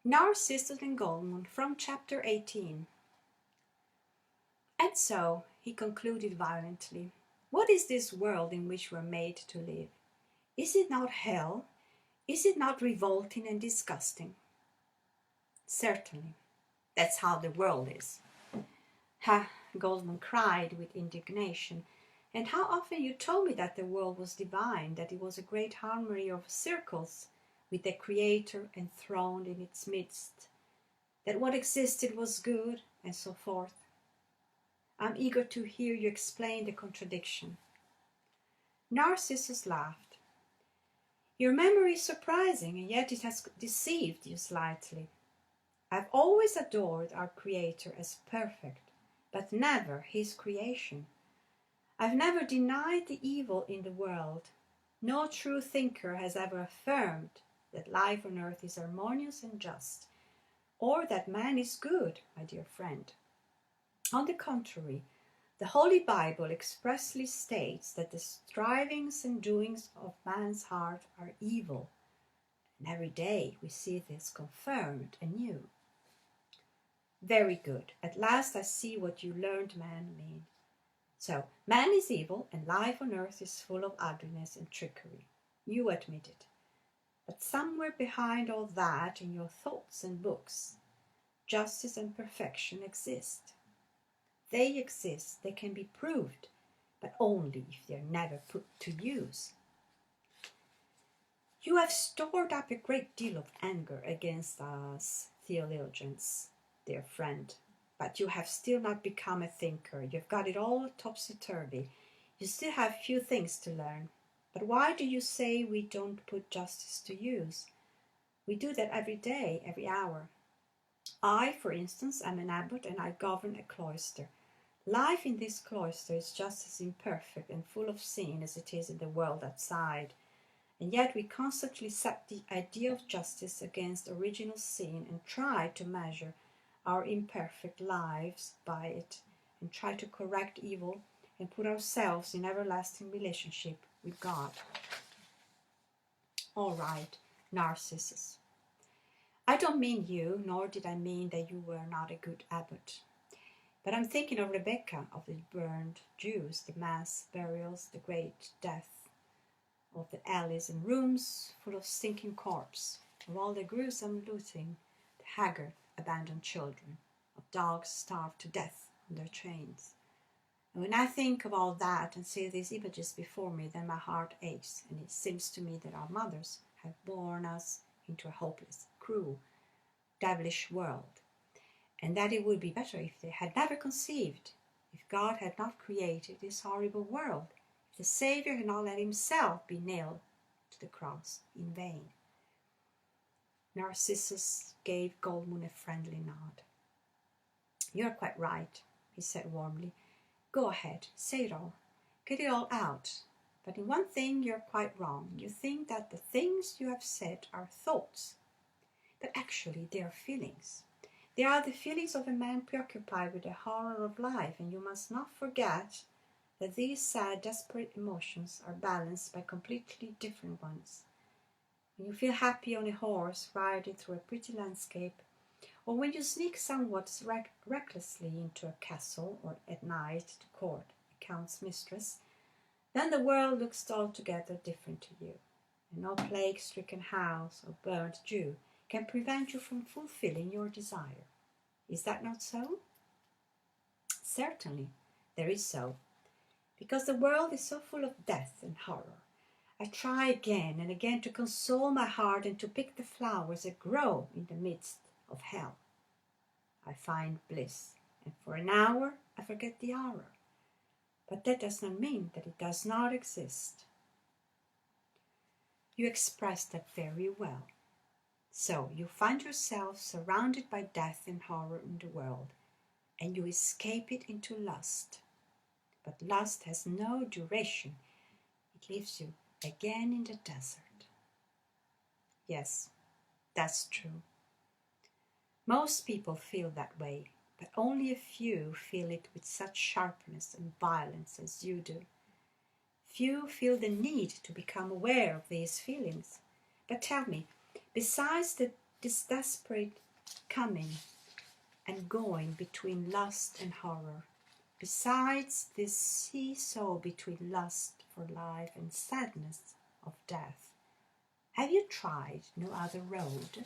Narcissus and Goldmund from chapter 18. And so, he concluded violently, what is this world in which we're made to live? Is it not hell? Is it not revolting and disgusting? Certainly, that's how the world is. Ha, Goldmund cried with indignation. And how often you told me that the world was divine, that it was a great harmony of circles, with the Creator enthroned in its midst, that what existed was good, and so forth. I'm eager to hear you explain the contradiction. Narcissus laughed. Your memory is surprising, and yet it has deceived you slightly. I've always adored our Creator as perfect, but never His creation. I've never denied the evil in the world. No true thinker has ever affirmed that life on earth is harmonious and just, or that man is good, my dear friend. On the contrary, the Holy Bible expressly states that the strivings and doings of man's heart are evil, and every day we see this confirmed anew. Very good. At last I see what you learned men mean. So, man is evil, and life on earth is full of ugliness and trickery. You admit it. But somewhere behind all that, in your thoughts and books, justice and perfection exist. They exist, they can be proved, but only if they are never put to use. You have stored up a great deal of anger against us theologians, dear friend, but you have still not become a thinker. You've got it all topsy-turvy. You still have few things to learn. But why do you say we don't put justice to use? We do that every day, every hour. I, for instance, am an abbot and I govern a cloister. Life in this cloister is just as imperfect and full of sin as it is in the world outside. And yet we constantly set the idea of justice against original sin and try to measure our imperfect lives by it, and try to correct evil and put ourselves in everlasting relationship with God. All right, Narcissus. I don't mean you, nor did I mean that you were not a good abbot. But I'm thinking of Rebecca, of the burned Jews, the mass burials, the great death, of the alleys and rooms full of stinking corpses, of all the gruesome looting, the haggard, abandoned children, of dogs starved to death on their chains. And when I think of all that and see these images before me, then my heart aches, and it seems to me that our mothers have borne us into a hopeless, cruel, devilish world, and that it would be better if they had never conceived, if God had not created this horrible world, if the Saviour had not let himself be nailed to the cross in vain. Narcissus gave Goldmund a friendly nod. You're quite right, he said warmly. Go ahead, say it all. Get it all out. But in one thing you're quite wrong. You think that the things you have said are thoughts. But actually they are feelings. They are the feelings of a man preoccupied with the horror of life, and you must not forget that these sad, desperate emotions are balanced by completely different ones. When you feel happy on a horse riding through a pretty landscape, or when you sneak somewhat recklessly into a castle or at night to court a count's mistress, then the world looks altogether different to you, and no plague-stricken house or burnt Jew can prevent you from fulfilling your desire. Is that not so? Certainly, there is so, because the world is so full of death and horror. I try again and again to console my heart and to pick the flowers that grow in the midst of hell. I find bliss, and for an hour I forget the hour. But that does not mean that it does not exist. You express that very well. So you find yourself surrounded by death and horror in the world, and you escape it into lust. But lust has no duration. It leaves you again in the desert. Yes, that's true. Most people feel that way, but only a few feel it with such sharpness and violence as you do. Few feel the need to become aware of these feelings. But tell me, besides the this desperate coming and going between lust and horror, besides this seesaw between lust for life and sadness of death. Have you tried no other road?